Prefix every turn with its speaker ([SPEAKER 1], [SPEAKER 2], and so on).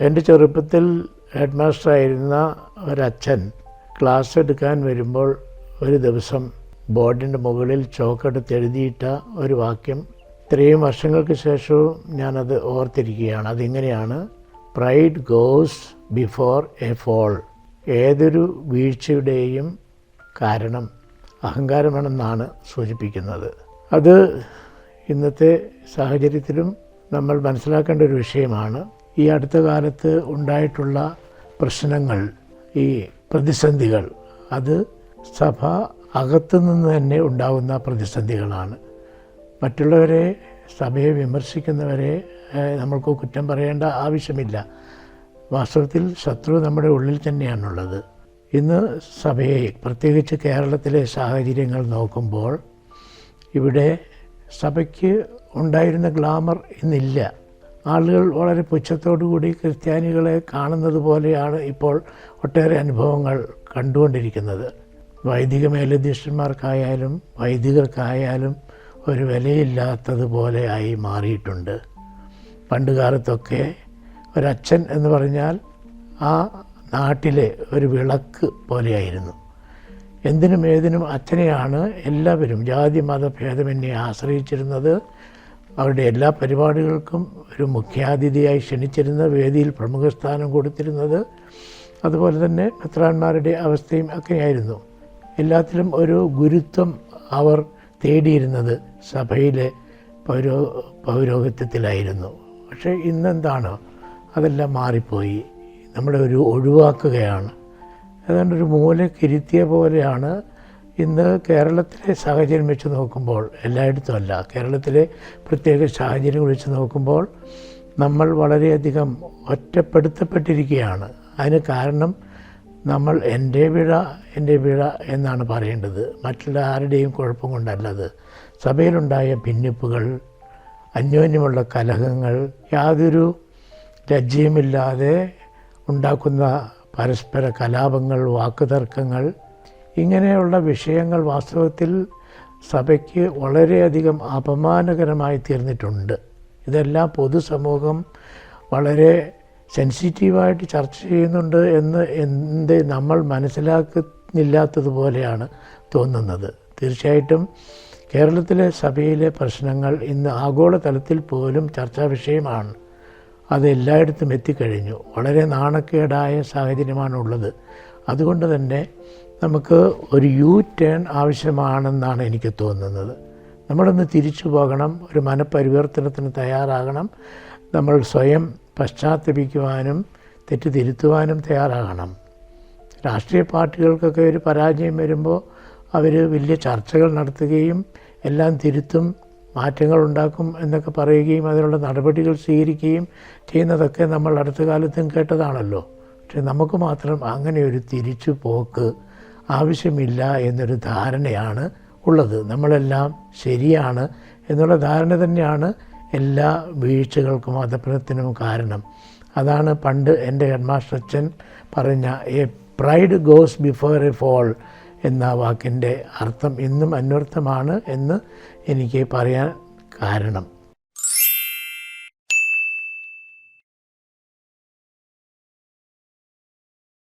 [SPEAKER 1] എൻ്റെ ചെറുപ്പത്തിൽ ഹെഡ് മാസ്റ്ററായിരുന്ന ഒരച്ഛൻ ക്ലാസ് എടുക്കാൻ വരുമ്പോൾ ഒരു ദിവസം ബോർഡിൻ്റെ മുകളിൽ ചോക്കെടുത്ത് എഴുതിയിട്ട ഒരു വാക്യം ഇത്രയും വർഷങ്ങൾക്ക് ശേഷവും ഞാനത് ഓർത്തിരിക്കുകയാണ്. അതിങ്ങനെയാണ്: pride goes before a fall. ഏതൊരു വീഴ്ചയുടെയും കാരണം അഹങ്കാരമാണെന്നാണ് സൂചിപ്പിക്കുന്നത്. അത് ഇന്നത്തെ സാഹചര്യത്തിലും നമ്മൾ മനസ്സിലാക്കേണ്ട ഒരു വിഷയമാണ്. ഈ അടുത്ത കാലത്ത് ഉണ്ടായിട്ടുള്ള പ്രശ്നങ്ങൾ, ഈ പ്രതിസന്ധികൾ, അത് സഭ അകത്തു നിന്ന് തന്നെ ഉണ്ടാകുന്ന പ്രതിസന്ധികളാണ്. മറ്റുള്ളവരെ, സഭയെ വിമർശിക്കുന്നവരെ നമ്മൾക്ക് കുറ്റം പറയേണ്ട ആവശ്യമില്ല. വാസ്തവത്തിൽ ശത്രു നമ്മുടെ ഉള്ളിൽ തന്നെയാണുള്ളത്. ഇന്ന് സഭയെ, പ്രത്യേകിച്ച് കേരളത്തിലെ സാഹചര്യങ്ങൾ നോക്കുമ്പോൾ ഇവിടെ സഭയ്ക്ക് ഉണ്ടായിരുന്ന ഗ്ലാമർ ഇന്നില്ല. ആളുകൾ വളരെ പുച്ഛത്തോടുകൂടി ക്രിസ്ത്യാനികളെ കാണുന്നത് പോലെയാണ് ഇപ്പോൾ ഒട്ടേറെ അനുഭവങ്ങൾ കണ്ടുകൊണ്ടിരിക്കുന്നത്. വൈദിക മേലധ്യക്ഷന്മാർക്കായാലും വൈദികർക്കായാലും ഒരു വിലയില്ലാത്തതുപോലെ ആയി മാറിയിട്ടുണ്ട്. പണ്ട് കാലത്തൊക്കെ ഒരച്ഛൻ എന്ന് പറഞ്ഞാൽ ആ നാട്ടിലെ ഒരു വിളക്ക് പോലെയായിരുന്നു. എന്തിനും ഏതിനും അച്ഛനെയാണ് എല്ലാവരും ജാതി മത ഭേദമന്യേ ആശ്രയിച്ചിരുന്നത്. അവരുടെ എല്ലാ പരിപാടികൾക്കും ഒരു മുഖ്യാതിഥിയായി ക്ഷണിച്ചിരുന്ന, വേദിയിൽ പ്രമുഖ സ്ഥാനം കൊടുത്തിരുന്നത്. അതുപോലെ തന്നെ മെത്രാന്മാരുടെ അവസ്ഥയും ഒക്കെയായിരുന്നു. എല്ലാത്തിലും ഒരു ഗുരുത്വം അവർ തേടിയിരുന്നത് സഭയിലെ പൗരോഹിത്യത്തിലായിരുന്നു. പക്ഷേ ഇന്നെന്താണ്, അതെല്ലാം മാറിപ്പോയി. നമ്മളെ ഒരു ഒഴിവാക്കുകയാണ്. ഏതാണ്ടൊരു മൂലക്കിരുത്തിയ പോലെയാണ് ഇന്ന് കേരളത്തിലെ സാഹചര്യം വെച്ച് നോക്കുമ്പോൾ. എല്ലായിടത്തും അല്ല, കേരളത്തിലെ പ്രത്യേക സാഹചര്യം വെച്ച് നോക്കുമ്പോൾ നമ്മൾ വളരെയധികം ഒറ്റപ്പെടുത്തപ്പെട്ടിരിക്കുകയാണ്. അതിന് കാരണം നമ്മൾ എൻ്റെ പിഴ എന്നാണ് പറയേണ്ടത്. മറ്റുള്ള ആരുടെയും കുഴപ്പം കൊണ്ടല്ലത്. സഭയിലുണ്ടായ ഭിന്നിപ്പുകൾ, അന്യോന്യമുള്ള കലഹങ്ങൾ, യാതൊരു ലജ്ജയുമില്ലാതെ ഉണ്ടാക്കുന്ന പരസ്പര കലാപങ്ങൾ, വാക്കുതർക്കങ്ങൾ, ഇങ്ങനെയുള്ള വിഷയങ്ങൾ വാസ്തവത്തിൽ സഭയ്ക്ക് വളരെയധികം അപമാനകരമായി തീർന്നിട്ടുണ്ട്. ഇതെല്ലാം പൊതുസമൂഹം വളരെ സെൻസിറ്റീവായിട്ട് ചർച്ച ചെയ്യുന്നുണ്ട് എന്ന് നമ്മൾ മനസ്സിലാക്കുന്നില്ലാത്തതുപോലെയാണ് തോന്നുന്നത്. തീർച്ചയായിട്ടും കേരളത്തിലെ സഭയിലെ പ്രശ്നങ്ങൾ ഇന്ന് ആഗോളതലത്തിൽ പോലും ചർച്ചാ വിഷയമാണ്. അത് എല്ലായിടത്തും എത്തിക്കഴിഞ്ഞു. വളരെ നാണക്കേടായ സാഹചര്യമാണുള്ളത്. അതുകൊണ്ട് തന്നെ നമുക്ക് ഒരു ടേൺ ആവശ്യമാണെന്നാണ് എനിക്ക് തോന്നുന്നത്. നമ്മളൊന്ന് തിരിച്ചു പോകണം, ഒരു മനപരിവർത്തനത്തിന് തയ്യാറാകണം. നമ്മൾ സ്വയം പശ്ചാത്തപിക്കുവാനും തെറ്റ് തിരുത്തുവാനും തയ്യാറാകണം. രാഷ്ട്രീയ പാർട്ടികൾക്കൊക്കെ ഒരു പരാജയം വരുമ്പോൾ അവർ വലിയ ചർച്ചകൾ നടത്തുകയും എല്ലാം തിരുത്തും, മാറ്റങ്ങൾ ഉണ്ടാക്കും എന്നൊക്കെ പറയുകയും അതിനുള്ള നടപടികൾ സ്വീകരിക്കുകയും ചെയ്യുന്നതൊക്കെ നമ്മൾ അടുത്ത കാലത്തും കേട്ടതാണല്ലോ. പക്ഷെ നമുക്ക് മാത്രം അങ്ങനെ ഒരു തിരിച്ചു പോക്ക് ആവശ്യമില്ല എന്നൊരു ധാരണയാണ് ഉള്ളത്. നമ്മളെല്ലാം ശരിയാണ് എന്നുള്ള ധാരണ തന്നെയാണ് എല്ലാ വീഴ്ചകൾക്കും അധപ്പതനത്തിനും കാരണം. അതാണ് പണ്ട് എൻ്റെ ഹെഡ് മാസ്റ്റർ അച്ഛൻ പറഞ്ഞ a pride goes before a fall എന്ന വാക്കിൻ്റെ അർത്ഥം ഇന്നും അന്വർത്ഥമാണ് എന്ന് എനിക്ക് പറയാൻ കാരണം.